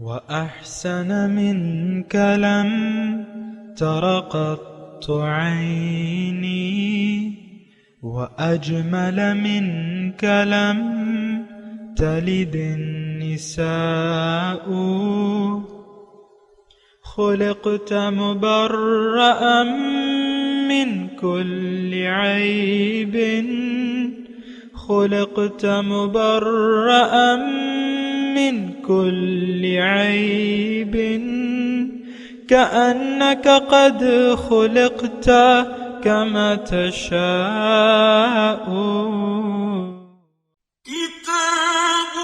وأحسن منك لم تر قط عيني وأجمل منك لم تلد النساء خلقت مبرأ من كل عيب خلقت مبرأ من كل عيب كأنك قد خلقت كما تشاء كتاب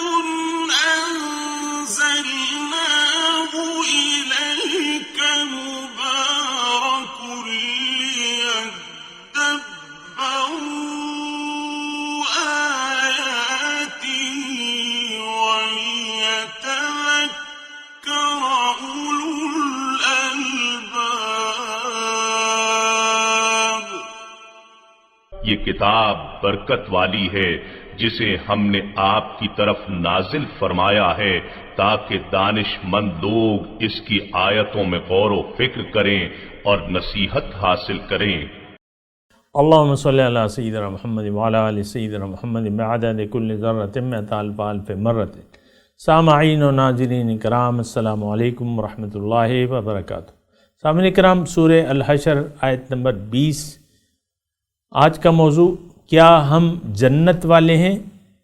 أنزلناه إليك مبارك ليدبروا آياته وليتذكر أولو الألباب. یہ کتاب برکت والی ہے جسے ہم نے آپ کی طرف نازل فرمایا ہے تاکہ دانش مند لوگ اس کی آیتوں میں غور و فکر کریں اور نصیحت حاصل کریں. اللہم صلی علی سیدنا محمد وعلی آل سیدنا محمد بعدد کل ذرۃ مئۃ الف الف مرۃ. سامعین و ناظرین کرام، السلام علیکم ورحمۃ اللہ وبرکاتہ. سامعین کرام، سورہ الحشر آیت نمبر 20. آج کا موضوع کیا ہم جنت والے ہیں؟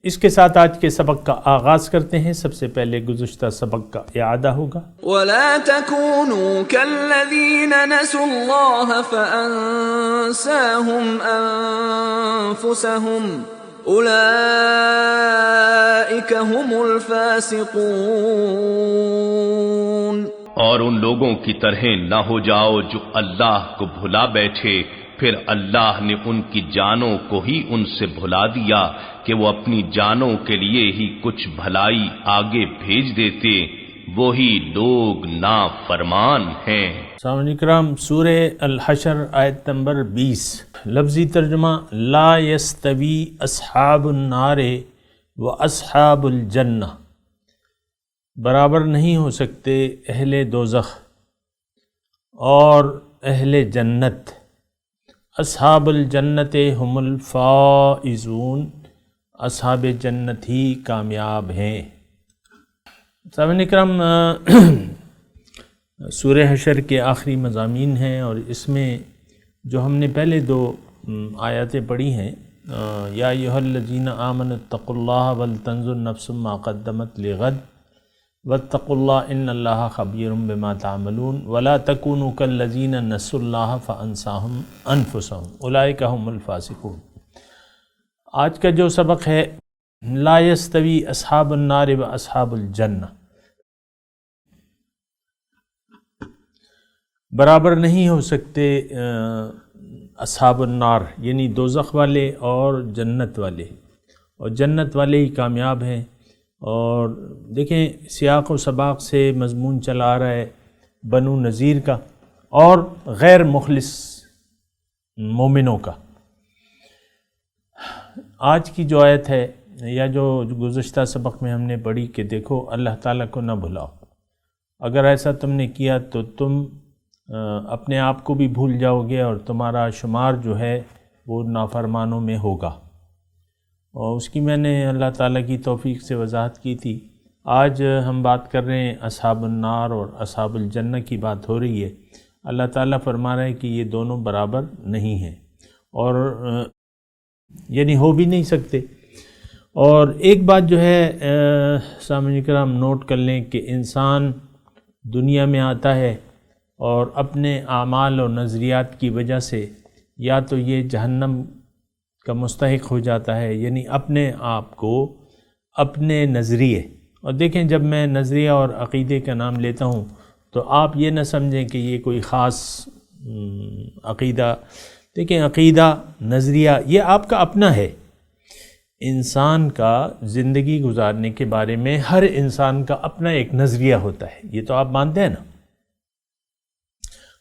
اس کے ساتھ آج کے سبق کا آغاز کرتے ہیں. سب سے پہلے گزشتہ سبق کا اعادہ ہوگا. وَلَا تَكُونُوا كَالَّذِينَ نَسُوا اللَّهَ فَأَنسَاهُمْ أَنفُسَهُمْ أُولَئِكَ هُمُ الْفَاسِقُونَ. اور ان لوگوں کی طرح نہ ہو جاؤ جو اللہ کو بھلا بیٹھے، پھر اللہ نے ان کی جانوں کو ہی ان سے بھلا دیا کہ وہ اپنی جانوں کے لیے ہی کچھ بھلائی آگے بھیج دیتے. وہی لوگ نافرمان ہیں. سامعین کرام، سورہ الحشر آیت نمبر 20. لفظی ترجمہ: لا یستوی اصحاب النار و اصحاب الجنہ. برابر نہیں ہو سکتے اہل دوزخ اور اہل جنت. اصحاب الجنت هم الفائزون. اصحاب جنت ہی کامیاب ہیں. سامعین اکرام، سورہ حشر کے آخری مضامین ہیں اور اس میں جو ہم نے پہلے دو آیاتیں پڑھی ہیں، یا ایھا الذین آمنوا اتقوا اللہ ولتنظر نفس ما قدمت لغد واتقوا اللہ ان اللہ خبیر بما تعملون ولا تکونوا کالذین نسوا اللہ فانساہم انفسہم اولئک هم الفاسقون. آج کا جو سبق ہے، لا یستوی اصحاب النار و اصحاب الجنہ. برابر نہیں ہو سکتے اصحاب النار یعنی دوزخ والے اور جنت والے، اور جنت والے ہی کامیاب ہیں. اور دیکھیں، سیاق و سباق سے مضمون چلا آ رہا ہے بنو نذیر کا اور غیر مخلص مومنوں کا. آج کی جو آیت ہے یا جو گزشتہ سبق میں ہم نے پڑھی کہ دیکھو اللہ تعالیٰ کو نہ بھلاؤ. اگر ایسا تم نے کیا تو تم اپنے آپ کو بھی بھول جاؤ گے اور تمہارا شمار جو ہے وہ نافرمانوں میں ہوگا. اور اس کی میں نے اللہ تعالیٰ کی توفیق سے وضاحت کی تھی. آج ہم بات کر رہے ہیں اصحاب النار اور اصحاب الجنہ کی بات ہو رہی ہے. اللہ تعالیٰ فرما رہا ہے کہ یہ دونوں برابر نہیں ہیں اور یعنی ہو بھی نہیں سکتے. اور ایک بات جو ہے سامعین کرام نوٹ کر لیں کہ انسان دنیا میں آتا ہے اور اپنے اعمال اور نظریات کی وجہ سے یا تو یہ جہنم کا مستحق ہو جاتا ہے، یعنی اپنے آپ کو اپنے نظریے. اور دیکھیں، جب میں نظریہ اور عقیدے کا نام لیتا ہوں تو آپ یہ نہ سمجھیں کہ یہ کوئی خاص عقیدہ. دیکھیں، عقیدہ، نظریہ یہ آپ کا اپنا ہے. انسان کا زندگی گزارنے کے بارے میں ہر انسان کا اپنا ایک نظریہ ہوتا ہے. یہ تو آپ مانتے ہیں نا.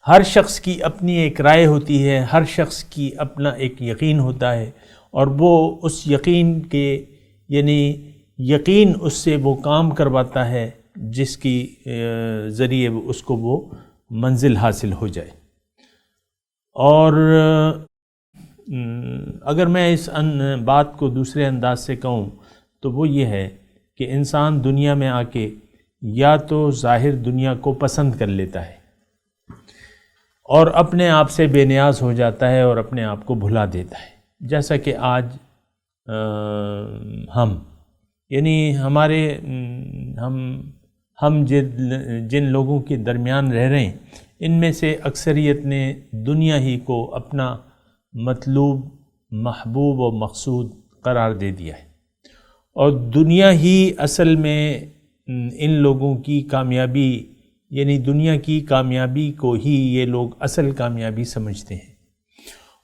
ہر شخص کی اپنی ایک رائے ہوتی ہے، ہر شخص کی اپنا ایک یقین ہوتا ہے، اور وہ اس یقین کے یعنی یقین اس سے وہ کام کرواتا ہے جس کی ذریعے اس کو وہ منزل حاصل ہو جائے۔ اور اگر میں اس بات کو دوسرے انداز سے کہوں تو وہ یہ ہے کہ انسان دنیا میں آ کے یا تو ظاہر دنیا کو پسند کر لیتا ہے اور اپنے آپ سے بے نیاز ہو جاتا ہے اور اپنے آپ کو بھلا دیتا ہے، جیسا کہ آج ہم یعنی ہمارے ہم جن لوگوں کے درمیان رہ رہے ہیں ان میں سے اکثریت نے دنیا ہی کو اپنا مطلوب، محبوب و مقصود قرار دے دیا ہے، اور دنیا ہی اصل میں ان لوگوں کی کامیابی، یعنی دنیا کی کامیابی کو ہی یہ لوگ اصل کامیابی سمجھتے ہیں۔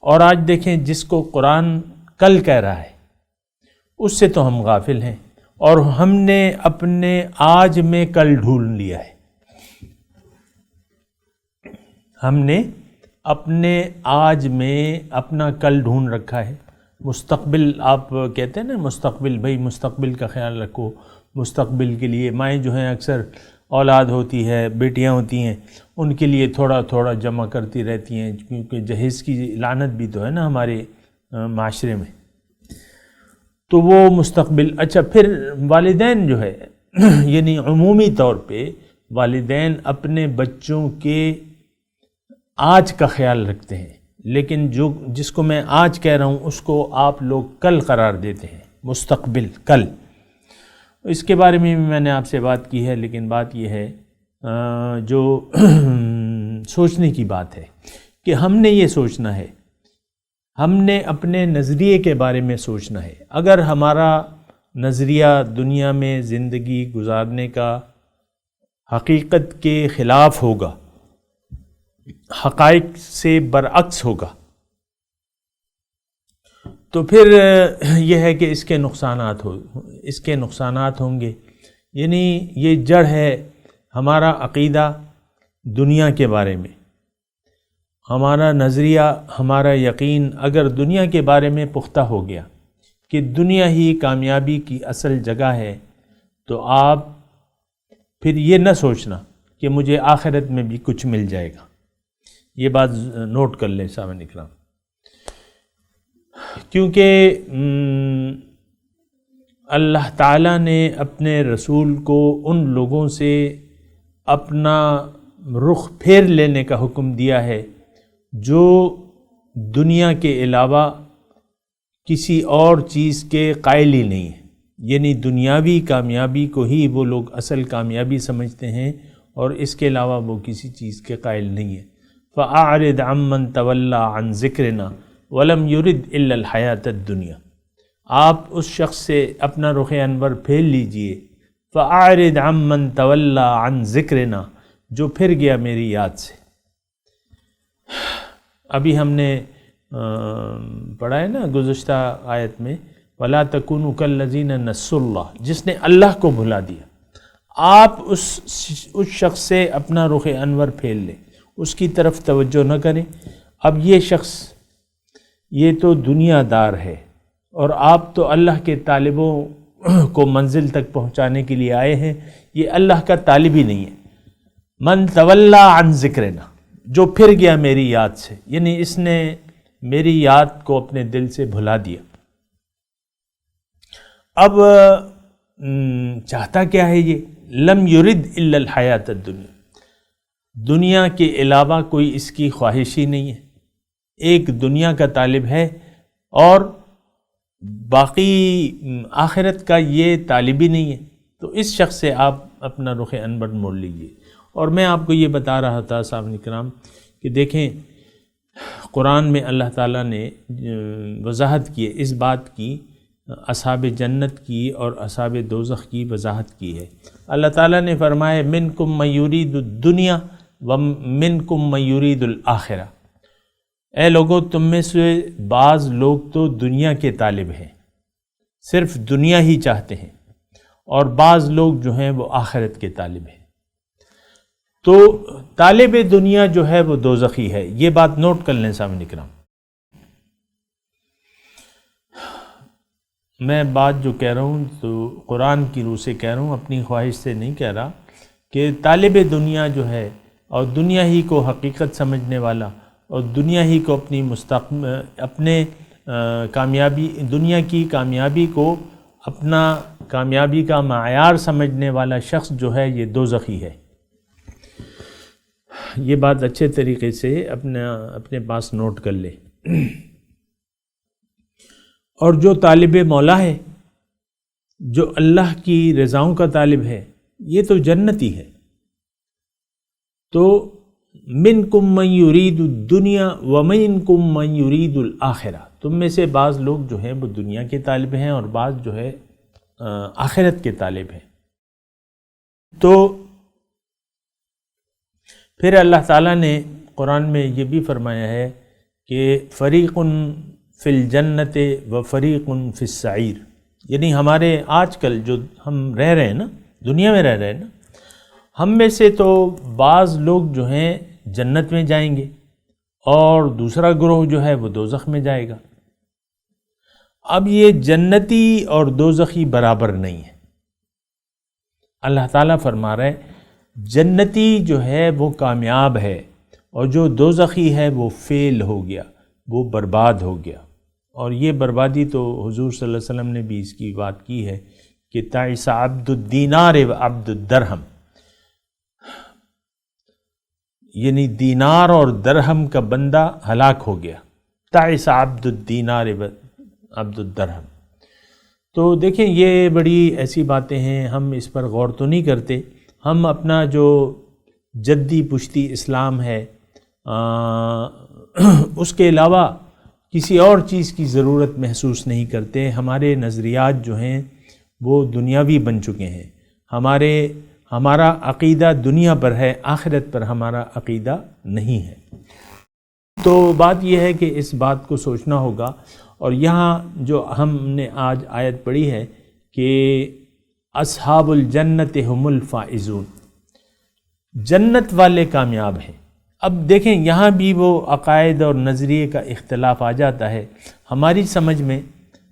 اور آج دیکھیں جس کو قرآن کل کہہ رہا ہے اس سے تو ہم غافل ہیں، اور ہم نے اپنے آج میں کل ڈھونڈ لیا ہے۔ ہم نے اپنے آج میں اپنا کل ڈھونڈ رکھا ہے۔ مستقبل، آپ کہتے ہیں نا مستقبل، بھئی مستقبل کا خیال رکھو، مستقبل کے لیے مائیں جو ہیں اکثر اولاد ہوتی ہے، بیٹیاں ہوتی ہیں، ان کے لیے تھوڑا تھوڑا جمع کرتی رہتی ہیں، کیونکہ جہیز کی لعنت بھی تو ہے نا ہمارے معاشرے میں، تو وہ مستقبل۔ اچھا، پھر والدین جو ہے یعنی عمومی طور پہ والدین اپنے بچوں کے آج کا خیال رکھتے ہیں، لیکن جس کو میں آج کہہ رہا ہوں اس کو آپ لوگ کل قرار دیتے ہیں، مستقبل، کل۔ اس کے بارے میں میں نے آپ سے بات کی ہے، لیکن بات یہ ہے جو سوچنے کی بات ہے کہ ہم نے یہ سوچنا ہے، ہم نے اپنے نظریے کے بارے میں سوچنا ہے۔ اگر ہمارا نظریہ دنیا میں زندگی گزارنے کا حقیقت کے خلاف ہوگا، حقائق سے برعکس ہوگا، تو پھر یہ ہے کہ اس کے نقصانات ہوں گے۔ یعنی یہ جڑ ہے ہمارا عقیدہ دنیا کے بارے میں، ہمارا نظریہ، ہمارا یقین اگر دنیا کے بارے میں پختہ ہو گیا کہ دنیا ہی کامیابی کی اصل جگہ ہے، تو آپ پھر یہ نہ سوچنا کہ مجھے آخرت میں بھی کچھ مل جائے گا۔ یہ بات نوٹ کر لیں سامعین اکرام، کیونکہ اللہ تعالیٰ نے اپنے رسول کو ان لوگوں سے اپنا رخ پھیر لینے کا حکم دیا ہے جو دنیا کے علاوہ کسی اور چیز کے قائل ہی نہیں ہے، یعنی دنیاوی کامیابی کو ہی وہ لوگ اصل کامیابی سمجھتے ہیں اور اس کے علاوہ وہ کسی چیز کے قائل نہیں ہے۔ فَأَعْرِضْ عَمَّنْ تَوَلَّى عَنْ ذِكْرِنَا وَلَمْ يُرِدْ إِلَّا الْحَيَاةَ الدُّنْيَا۔ آپ اس شخص سے اپنا رخ انور پھیر لیجئے، فَأَعْرِضْ عَمَّنْ تَوَلَّى عَنْ ذِكْرِنَا، جو پھر گیا میری یاد سے۔ ابھی ہم نے پڑھا ہے نا گزشتہ آیت میں، وَلَا تَكُونُوا كَالَّذِينَ نَسُوا اللَّهَ، جس نے اللہ کو بھلا دیا۔ آپ اس شخص سے اپنا رخ انور پھیر لیں، اس کی طرف توجہ نہ کریں۔ اب یہ شخص یہ تو دنیا دار ہے، اور آپ تو اللہ کے طالبوں کو منزل تک پہنچانے کے لیے آئے ہیں، یہ اللہ کا طالب ہی نہیں ہے۔ من تولا عن ذکرنا، جو پھر گیا میری یاد سے، یعنی اس نے میری یاد کو اپنے دل سے بھلا دیا۔ اب چاہتا کیا ہے یہ؟ لم یرد الا الحیات الدنیا، دنیا کے علاوہ کوئی اس کی خواہش ہی نہیں ہے، ایک دنیا کا طالب ہے، اور باقی آخرت کا یہ طالب ہی نہیں ہے۔ تو اس شخص سے آپ اپنا رخ انور موڑ لیجئے۔ اور میں آپ کو یہ بتا رہا تھا سامعین کرام کہ دیکھیں قرآن میں اللہ تعالیٰ نے وضاحت کی ہے اس بات کی، اصحاب جنت کی اور اصحاب دوزخ کی وضاحت کی ہے۔ اللہ تعالیٰ نے فرمایا منکم من یرید الدنیا ومنکم من یرید الآخرہ، اے لوگو تم میں سے بعض لوگ تو دنیا کے طالب ہیں، صرف دنیا ہی چاہتے ہیں، اور بعض لوگ جو ہیں وہ آخرت کے طالب ہیں۔ تو طالب دنیا جو ہے وہ دوزخی ہے، یہ بات نوٹ کر لیں سامعین کرام۔ میں بات جو کہہ رہا ہوں تو قرآن کی روح سے کہہ رہا ہوں، اپنی خواہش سے نہیں کہہ رہا، کہ طالب دنیا جو ہے اور دنیا ہی کو حقیقت سمجھنے والا اور دنیا ہی کو اپنے کامیابی، دنیا کی کامیابی کو اپنا کامیابی کا معیار سمجھنے والا شخص جو ہے یہ دوزخی ہے۔ یہ بات اچھے طریقے سے اپنے پاس نوٹ کر لے۔ اور جو طالب مولا ہے، جو اللہ کی رضاؤں کا طالب ہے، یہ تو جنتی ہے۔ تو منکم من یرید الدنیا ومنکم من یرید الآخرہ، تم میں سے بعض لوگ جو ہیں وہ دنیا کے طالب ہیں اور بعض جو ہے آخرت کے طالب ہیں۔ تو پھر اللہ تعالیٰ نے قرآن میں یہ بھی فرمایا ہے کہ فریق فی الجنت و فریق فی السعیر، یعنی ہمارے آج کل جو ہم رہ رہے ہیں نا، دنیا میں رہ رہے ہیں نا، ہم میں سے تو بعض لوگ جو ہیں جنت میں جائیں گے اور دوسرا گروہ جو ہے وہ دوزخ میں جائے گا۔ اب یہ جنتی اور دوزخی برابر نہیں ہے۔ اللہ تعالیٰ فرما رہا ہے جنتی جو ہے وہ کامیاب ہے اور جو دوزخی ہے وہ فیل ہو گیا، وہ برباد ہو گیا۔ اور یہ بربادی تو حضور صلی اللہ علیہ وسلم نے بھی اس کی بات کی ہے کہ تعس عبد الدینار و عبد الدرہم، یعنی دینار اور درہم کا بندہ ہلاک ہو گیا۔ تعس عبد الدینار و عبد الدرہم۔ تو دیکھیں یہ بڑی ایسی باتیں ہیں، ہم اس پر غور تو نہیں کرتے۔ ہم اپنا جو جدی پشتی اسلام ہے اس کے علاوہ کسی اور چیز کی ضرورت محسوس نہیں کرتے۔ ہمارے نظریات جو ہیں وہ دنیاوی بن چکے ہیں۔ ہمارا عقیدہ دنیا پر ہے، آخرت پر ہمارا عقیدہ نہیں ہے۔ تو بات یہ ہے کہ اس بات کو سوچنا ہوگا۔ اور یہاں جو ہم نے آج آیت پڑھی ہے کہ اصحاب الجنت ہم الفائزون، جنت والے کامیاب ہیں۔ اب دیکھیں یہاں بھی وہ عقائد اور نظریے کا اختلاف آ جاتا ہے۔ ہماری سمجھ میں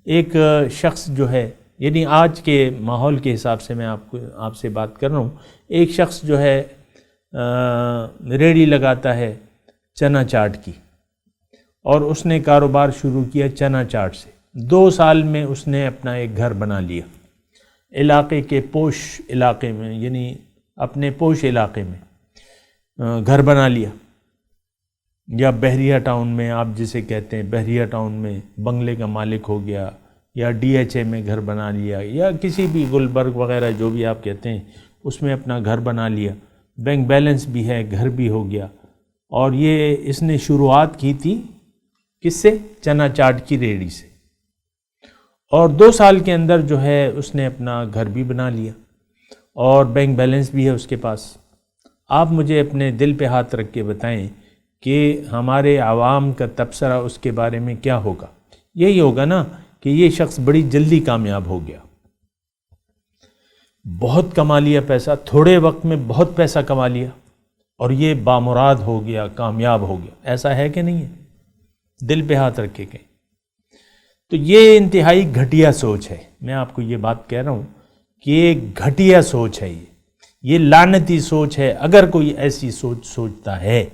ایک شخص جو ہے، یعنی آج کے ماحول کے حساب سے میں آپ سے بات کر رہا ہوں، ایک شخص جو ہے ریڑھی لگاتا ہے چنا چاٹ کی، اور اس نے کاروبار شروع کیا چنا چاٹ سے۔ 2 سال میں اس نے اپنا ایک گھر بنا لیا علاقے کے پوش علاقے میں، یعنی اپنے پوش علاقے میں گھر بنا لیا، یا بحریہ ٹاؤن میں، آپ جسے کہتے ہیں بحریہ ٹاؤن میں بنگلے کا مالک ہو گیا، یا ڈی ایچ اے میں گھر بنا لیا، یا کسی بھی گلبرگ وغیرہ جو بھی آپ کہتے ہیں اس میں اپنا گھر بنا لیا، بینک بیلنس بھی ہے، گھر بھی ہو گیا۔ اور یہ اس نے شروعات کی تھی کس سے؟ چنا چاٹ کی ریڑھی سے، اور 2 سال کے اندر جو ہے اس نے اپنا گھر بھی بنا لیا اور بینک بیلنس بھی ہے اس کے پاس۔ آپ مجھے اپنے دل پہ ہاتھ رکھ کے بتائیں کہ ہمارے عوام کا تبصرہ اس کے بارے میں کیا ہوگا؟ یہی ہوگا نا کہ یہ شخص بڑی جلدی کامیاب ہو گیا، بہت کما لیا پیسہ، تھوڑے وقت میں بہت پیسہ کما لیا اور یہ بامراد ہو گیا، کامیاب ہو گیا۔ ایسا ہے کہ نہیں ہے؟ دل پہ ہاتھ رکھ کے کہیں۔ تو یہ انتہائی گھٹیا سوچ ہے۔ میں آپ کو یہ بات کہہ رہا ہوں کہ یہ گھٹیا سوچ ہے، یہ لعنتی سوچ ہے۔ اگر کوئی ایسی سوچ سوچتا ہے،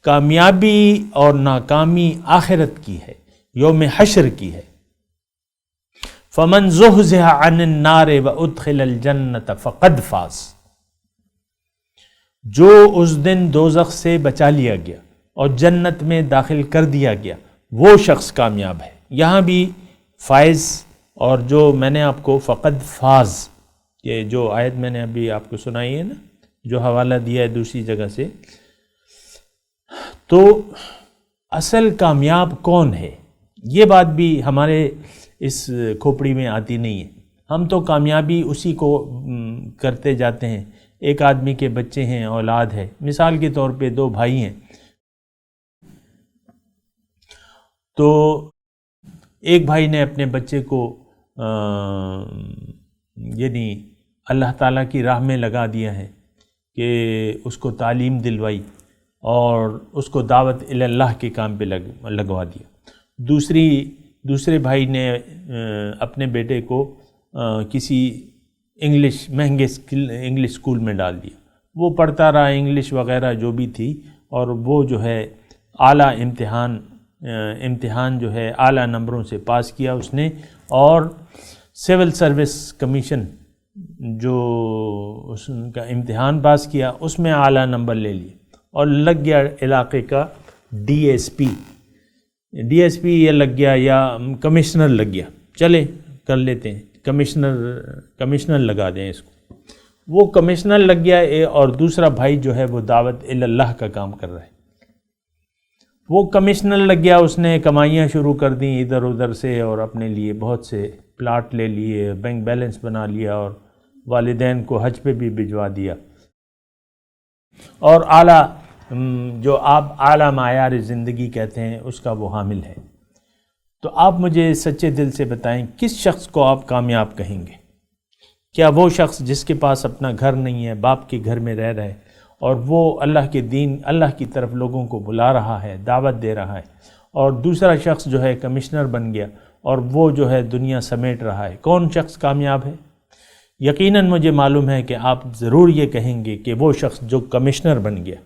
کامیابی اور ناکامی آخرت کی ہے، یوم حشر کی ہے۔ فمن زحزح عن النار وادخل الجنت فقد فاز، جو اس دن دوزخ سے بچا لیا گیا اور جنت میں داخل کر دیا گیا، وہ شخص کامیاب ہے۔ یہاں بھی فائز، اور جو میں نے آپ کو فقد فاز، یہ جو آیت میں نے ابھی آپ کو سنائی ہے نا، جو حوالہ دیا ہے دوسری جگہ سے، تو اصل کامیاب کون ہے یہ بات بھی ہمارے اس کھوپڑی میں آتی نہیں ہے۔ ہم تو کامیابی اسی کو کرتے جاتے ہیں۔ ایک آدمی کے بچے ہیں، اولاد ہے، مثال کے طور پہ 2 بھائی ہیں، تو ایک بھائی نے اپنے بچے کو یعنی اللہ تعالیٰ کی راہ میں لگا دیا ہے کہ اس کو تعلیم دلوائی اور اس کو دعوت اللہ کے کام پہ لگوا دیا۔ دوسرے بھائی نے اپنے بیٹے کو کسی مہنگے انگلش اسکول میں ڈال دیا. وہ پڑھتا رہا انگلش وغیرہ جو بھی تھی، اور وہ جو ہے اعلیٰ امتحان جو ہے اعلیٰ نمبروں سے پاس کیا اس نے، اور سول سروس کمیشن جو اس کا امتحان پاس کیا اس میں اعلیٰ نمبر لے لیے، اور لگ گیا علاقے کا ڈی ایس پی یہ لگ گیا یا کمشنر لگ گیا. چلے کر لیتے ہیں، کمشنر لگا دیں اس کو. وہ کمشنر لگ گیا، اور دوسرا بھائی جو ہے وہ دعوت اللہ کا کام کر رہا ہے. وہ کمشنر لگ گیا، اس نے کمائیاں شروع کر دیں ادھر ادھر سے، اور اپنے لیے بہت سے پلاٹ لے لیے، بینک بیلنس بنا لیا، اور والدین کو حج پہ بھی بھجوا دیا، اور اعلیٰ جو آپ اعلیٰ معیار زندگی کہتے ہیں اس کا وہ حامل ہے. تو آپ مجھے سچے دل سے بتائیں کس شخص کو آپ کامیاب کہیں گے؟ کیا وہ شخص جس کے پاس اپنا گھر نہیں ہے، باپ کے گھر میں رہ رہا ہے، اور وہ اللہ کے دین، اللہ کی طرف لوگوں کو بلا رہا ہے، دعوت دے رہا ہے، اور دوسرا شخص جو ہے کمشنر بن گیا اور وہ جو ہے دنیا سمیٹ رہا ہے، کون شخص کامیاب ہے؟ یقیناً مجھے معلوم ہے کہ آپ ضرور یہ کہیں گے کہ وہ شخص جو کمشنر بن گیا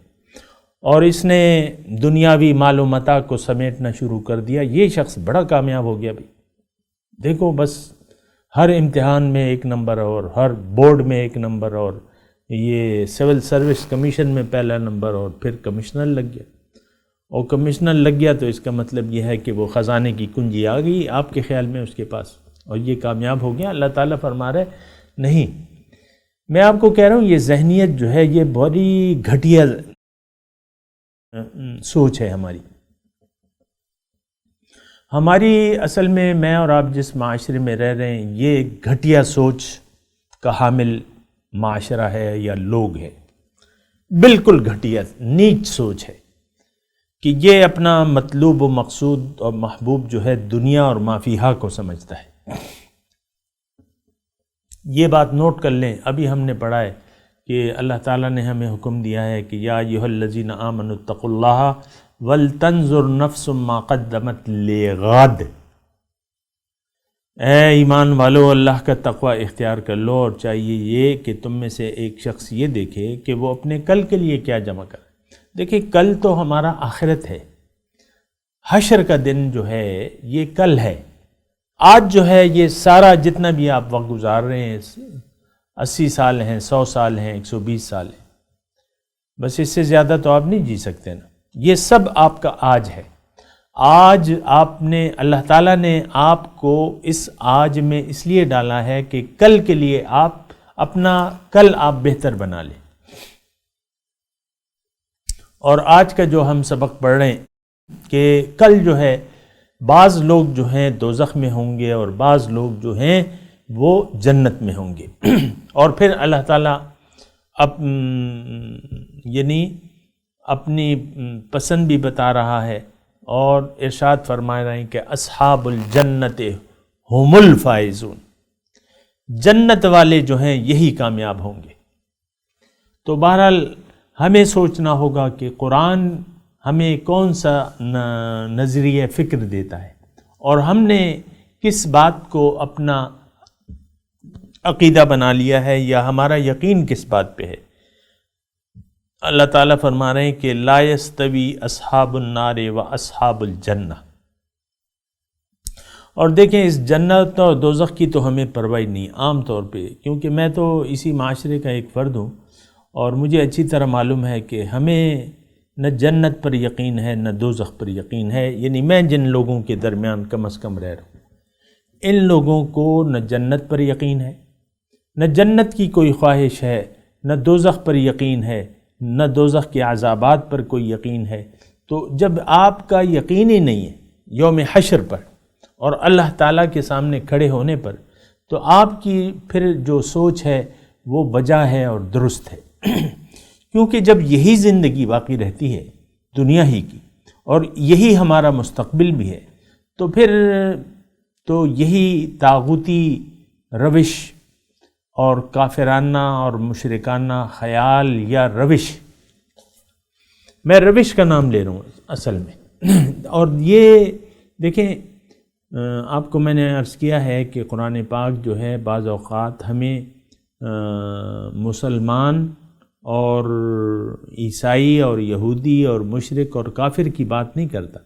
اور اس نے دنیاوی مال و متاع کو سمیٹنا شروع کر دیا، یہ شخص بڑا کامیاب ہو گیا. بھائی دیکھو، بس ہر امتحان میں 1 نمبر، اور ہر بورڈ میں 1 نمبر، اور یہ سول سروس کمیشن میں پہلا نمبر، اور پھر کمشنر لگ گیا. اور کمشنر لگ گیا تو اس کا مطلب یہ ہے کہ وہ خزانے کی کنجی آ گئی آپ کے خیال میں اس کے پاس، اور یہ کامیاب ہو گیا. اللہ تعالیٰ فرما رہے نہیں، میں آپ کو کہہ رہا ہوں یہ ذہنیت جو ہے یہ بڑی گھٹیا سوچ ہے ہماری اصل میں اور آپ جس معاشرے میں رہ رہے ہیں یہ گھٹیا سوچ کا حامل معاشرہ ہے یا لوگ ہیں. بالکل گھٹیا نیچ سوچ ہے کہ یہ اپنا مطلوب و مقصود اور محبوب جو ہے دنیا اور ما فیہا کو سمجھتا ہے. یہ بات نوٹ کر لیں، ابھی ہم نے پڑھا ہے کہ اللہ تعالیٰ نے ہمیں حکم دیا ہے کہ یا ایھا الذین آمنوا اتقوا اللہ ولتنظر نفس ما قدمت لغد. اے ایمان والو، اللہ کا تقوی اختیار کر لو، اور چاہیے یہ کہ تم میں سے ایک شخص یہ دیکھے کہ وہ اپنے کل کے لیے کیا جمع کرے. دیکھیں، کل تو ہمارا آخرت ہے، حشر کا دن جو ہے یہ کل ہے. آج جو ہے یہ سارا جتنا بھی آپ وقت گزار رہے ہیں، 80 سال ہیں، 100 سال ہیں، 120 سال ہیں، بس اس سے زیادہ تو آپ نہیں جی سکتے نا. یہ سب آپ کا آج ہے. آج آپ نے، اللہ تعالیٰ نے آپ کو اس آج میں اس لیے ڈالا ہے کہ کل کے لیے آپ اپنا کل آپ بہتر بنا لیں. اور آج کا جو ہم سبق پڑھ رہے ہیں کہ کل جو ہے بعض لوگ جو ہیں دوزخ میں ہوں گے اور بعض لوگ جو ہیں وہ جنت میں ہوں گے. اور پھر اللہ تعالیٰ یعنی اپنی پسند بھی بتا رہا ہے اور ارشاد فرما رہے ہیں کہ اصحاب الجنت ہم الفائزون، جنت والے جو ہیں یہی کامیاب ہوں گے. تو بہرحال ہمیں سوچنا ہوگا کہ قرآن ہمیں کون سا نظریہ فکر دیتا ہے اور ہم نے کس بات کو اپنا عقیدہ بنا لیا ہے یا ہمارا یقین کس بات پہ ہے. اللہ تعالیٰ فرما رہے ہیں کہ لا یستوی اصحاب النار و اصحاب الجنہ. اور دیکھیں، اس جنت اور دوزخ کی تو ہمیں پرواہ نہیں عام طور پہ، کیونکہ میں تو اسی معاشرے کا ایک فرد ہوں اور مجھے اچھی طرح معلوم ہے کہ ہمیں نہ جنت پر یقین ہے نہ دوزخ پر یقین ہے. یعنی میں جن لوگوں کے درمیان کم از کم رہ رہا ہوں، ان لوگوں کو نہ جنت پر یقین ہے، نہ جنت کی کوئی خواہش ہے، نہ دوزخ پر یقین ہے، نہ دوزخ کے عذابات پر کوئی یقین ہے. تو جب آپ کا یقین ہی نہیں ہے یوم حشر پر اور اللہ تعالیٰ کے سامنے کھڑے ہونے پر، تو آپ کی پھر جو سوچ ہے وہ وجہ ہے اور درست ہے. کیونکہ جب یہی زندگی باقی رہتی ہے دنیا ہی کی اور یہی ہمارا مستقبل بھی ہے، تو پھر تو یہی طاغوتی روش اور کافرانہ اور مشرکانہ خیال یا روش، میں روش کا نام لے رہا ہوں اصل میں. اور یہ دیکھیں، آپ کو میں نے عرض کیا ہے کہ قرآن پاک جو ہے بعض اوقات ہمیں مسلمان اور عیسائی اور یہودی اور مشرک اور کافر کی بات نہیں کرتا،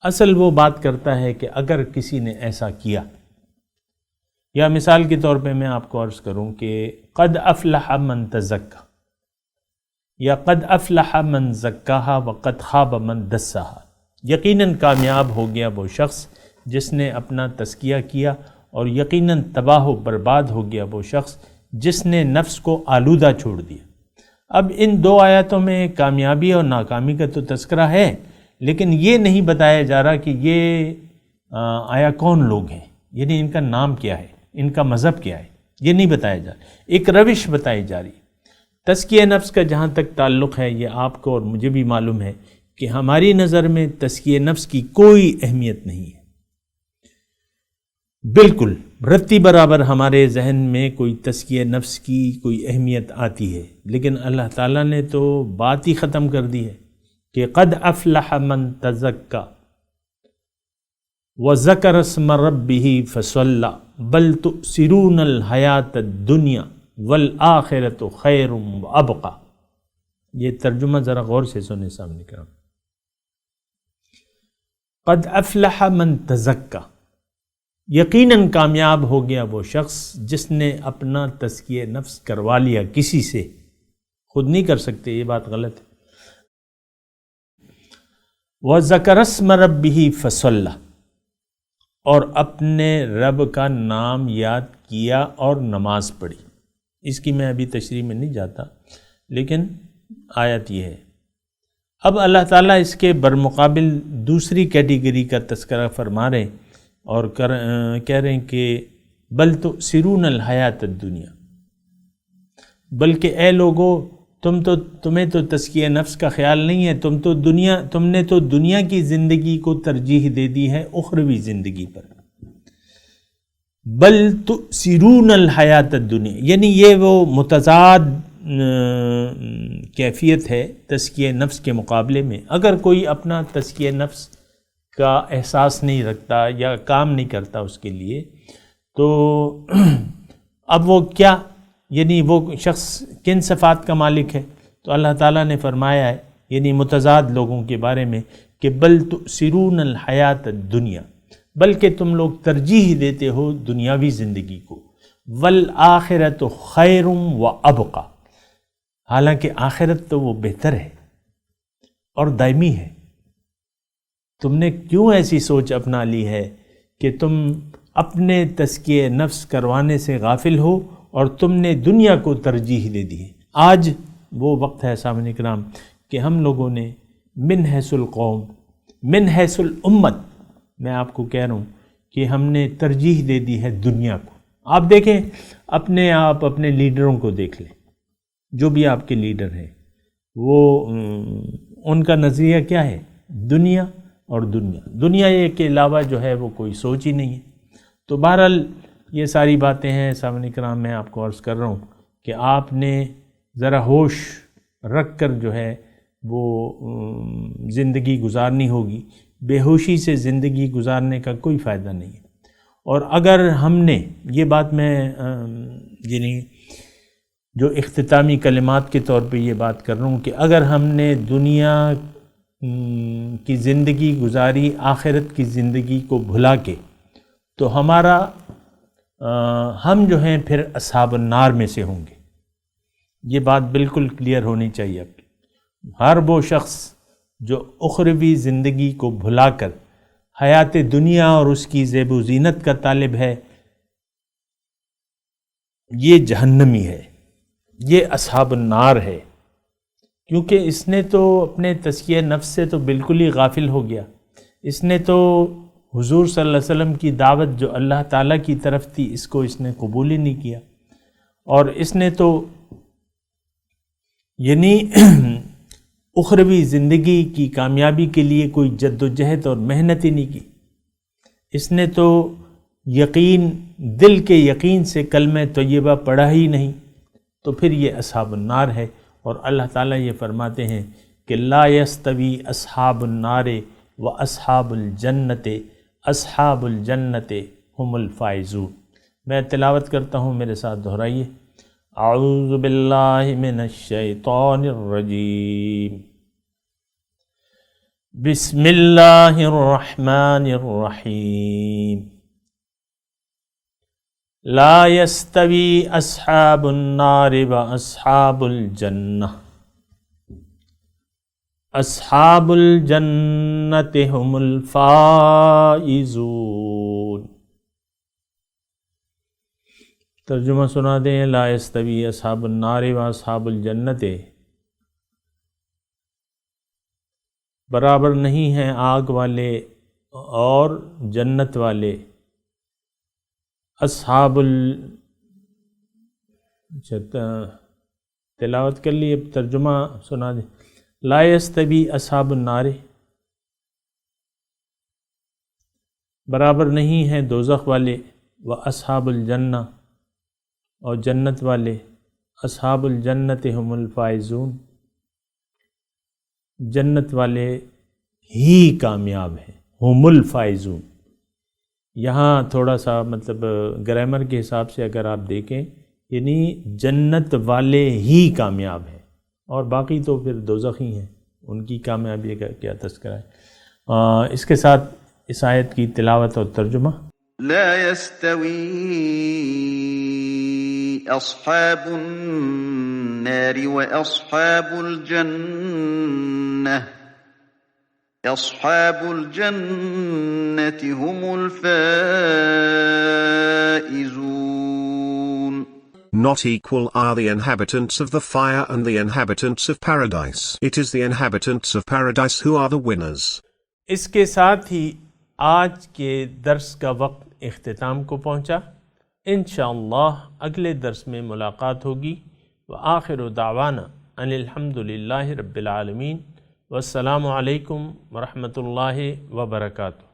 اصل وہ بات کرتا ہے کہ اگر کسی نے ایسا کیا، یا مثال کے طور پہ میں آپ کو عرض کروں کہ قد افلح من تزکا، یا قد افلح من زکاہا وقد خاب من دساہا، یقیناً کامیاب ہو گیا وہ شخص جس نے اپنا تزکیہ کیا، اور یقیناً تباہ و برباد ہو گیا وہ شخص جس نے نفس کو آلودہ چھوڑ دیا۔ اب ان دو آیاتوں میں کامیابی اور ناکامی کا تو تذکرہ ہے، لیکن یہ نہیں بتایا جا رہا کہ یہ آیا کون لوگ ہیں، یعنی ان کا نام کیا ہے، ان کا مذہب کیا ہے، یہ نہیں بتایا جا رہا، ایک روش بتائی جا رہی ہے۔ تزکیہ نفس کا جہاں تک تعلق ہے، یہ آپ کو اور مجھے بھی معلوم ہے کہ ہماری نظر میں تزکیہ نفس کی کوئی اہمیت نہیں ہے، بالکل رتی برابر ہمارے ذہن میں کوئی تزکیہ نفس کی کوئی اہمیت آتی ہے، لیکن اللہ تعالیٰ نے تو بات ہی ختم کر دی ہے کہ قد افلح من تزکا وذکر اسم ربہ فصلی بل تؤثرون الحیاۃ الدنیا والآخرۃ خیر وابقی۔ یہ ترجمہ ذرا غور سے سنیں سامنے کرام۔ قد افلح من تزکا، یقیناً کامیاب ہو گیا وہ شخص جس نے اپنا تزکیہ نفس کروا لیا کسی سے، خود نہیں کر سکتے، یہ بات غلط ہے۔ وَذَكَرَ اسْمَ رَبِّهِ فَصَلَّى، اور اپنے رب کا نام یاد کیا اور نماز پڑھی۔ اس کی میں ابھی تشریح میں نہیں جاتا، لیکن آیت یہ ہے۔ اب اللہ تعالیٰ اس کے برمقابل دوسری کیٹیگری کا تذکرہ فرما رہے ہیں اور کہہ رہے ہیں کہ بل تؤثرون الحیات الدنیا، بلکہ اے لوگو تمہیں تو تزکیہ نفس کا خیال نہیں ہے، تم نے تو دنیا کی زندگی کو ترجیح دے دی ہے اخروی زندگی پر۔ بل تؤثرون الحیات الدنیا، یعنی یہ وہ متضاد کیفیت ہے تزکیہ نفس کے مقابلے میں۔ اگر کوئی اپنا تزکیہ نفس کا احساس نہیں رکھتا یا کام نہیں کرتا اس کے لیے، تو اب وہ کیا، یعنی وہ شخص کن صفات کا مالک ہے؟ تو اللہ تعالیٰ نے فرمایا ہے یعنی متضاد لوگوں کے بارے میں کہ بل تؤثرون الحیات الدنیا، بلکہ تم لوگ ترجیح دیتے ہو دنیاوی زندگی کو، والآخرۃ خیر وابقی، حالانکہ آخرت تو وہ بہتر ہے اور دائمی ہے۔ تم نے کیوں ایسی سوچ اپنا لی ہے کہ تم اپنے تزکیہ نفس کروانے سے غافل ہو اور تم نے دنیا کو ترجیح دے دی ہے؟ آج وہ وقت ہے سامعین کرام کہ ہم لوگوں نے من حیث القوم، من حیث الامت، میں آپ کو کہہ رہا ہوں کہ ہم نے ترجیح دے دی ہے دنیا کو۔ آپ دیکھیں آپ اپنے لیڈروں کو دیکھ لیں، جو بھی آپ کے لیڈر ہیں، وہ ان کا نظریہ کیا ہے؟ دنیا اور دنیا یہ کے علاوہ جو ہے وہ کوئی سوچ ہی نہیں ہے۔ تو بہرحال یہ ساری باتیں ہیں سامعین کرام، میں آپ کو عرض کر رہا ہوں کہ آپ نے ذرا ہوش رکھ کر جو ہے وہ زندگی گزارنی ہوگی۔ بے ہوشی سے زندگی گزارنے کا کوئی فائدہ نہیں ہے۔ اور اگر ہم نے یہ بات، میں یعنی جو اختتامی کلمات کے طور پہ یہ بات کر رہا ہوں کہ اگر ہم نے دنیا کی زندگی گزاری آخرت کی زندگی کو بھلا کے، تو ہم جو ہیں پھر اصحاب النار میں سے ہوں گے۔ یہ بات بالکل کلیئر ہونی چاہیے اب۔ ہر وہ شخص جو اخروی زندگی کو بھلا کر حیات دنیا اور اس کی زیب و زینت کا طالب ہے، یہ جہنمی ہے، یہ اصحاب النار ہے، کیونکہ اس نے تو اپنے تزکیہ نفس سے تو بالکل ہی غافل ہو گیا۔ اس نے تو حضور صلی اللہ علیہ وسلم کی دعوت جو اللہ تعالیٰ کی طرف تھی، اس کو اس نے قبول ہی نہیں کیا، اور اس نے تو یعنی اخروی زندگی کی کامیابی کے لیے کوئی جد و جہد اور محنت ہی نہیں کی۔ اس نے تو یقین، دل کے یقین سے کلمہ طیبہ پڑھا ہی نہیں، تو پھر یہ اصحاب النار ہے۔ اور اللہ تعالیٰ یہ فرماتے ہیں کہ لا یستوی اصحاب النار و اصحاب الجنت اصحاب الجنت هم الفائزون۔ میں تلاوت کرتا ہوں، میرے ساتھ دہرائیے۔ اعوذ باللہ من الشیطان الرجیم، بسم اللہ الرحمن الرحیم۔ لا يستوی اصحاب النار واصحاب الجنہ، اصحاب الجنت هم الفائزون۔ ترجمہ سنا دیں۔ لا یستوی اصحاب النار و اصحاب الجنت، برابر نہیں ہیں آگ والے اور جنت والے۔ اصحاب تلاوت کر لی، اب ترجمہ سنا دیں۔ لا یستوی اصحاب النار، برابر نہیں ہیں دوزخ والے، و اصحاب الجنہ، اور جنت والے۔ اصحاب الجنت هم الفائزون، جنت والے ہی کامیاب ہیں، هم الفائزون۔ یہاں تھوڑا سا مطلب گرامر کے حساب سے اگر آپ دیکھیں، یعنی جنت والے ہی کامیاب ہیں، اور باقی تو پھر دوزخی ہیں، ان کی کامیابی کا کیا تذکرہ ہے۔ اس کے ساتھ اس آیت کی تلاوت اور ترجمہ۔ لا يستوي أصحاب النار وأصحاب الجنة، أصحاب الجنة هم الفائزون۔ Not equal are the inhabitants of the fire and the inhabitants of paradise. It is the inhabitants of paradise who are the winners. اس کے ساتھ ہی آج کے درس کا وقت اختتام کو پہنچا۔ انشاءاللہ اگلے درس میں ملاقات ہوگی۔ وآخر دعوانا ان الحمدللہ رب العالمین، والسلام علیکم ورحمۃ اللہ وبرکاتہ۔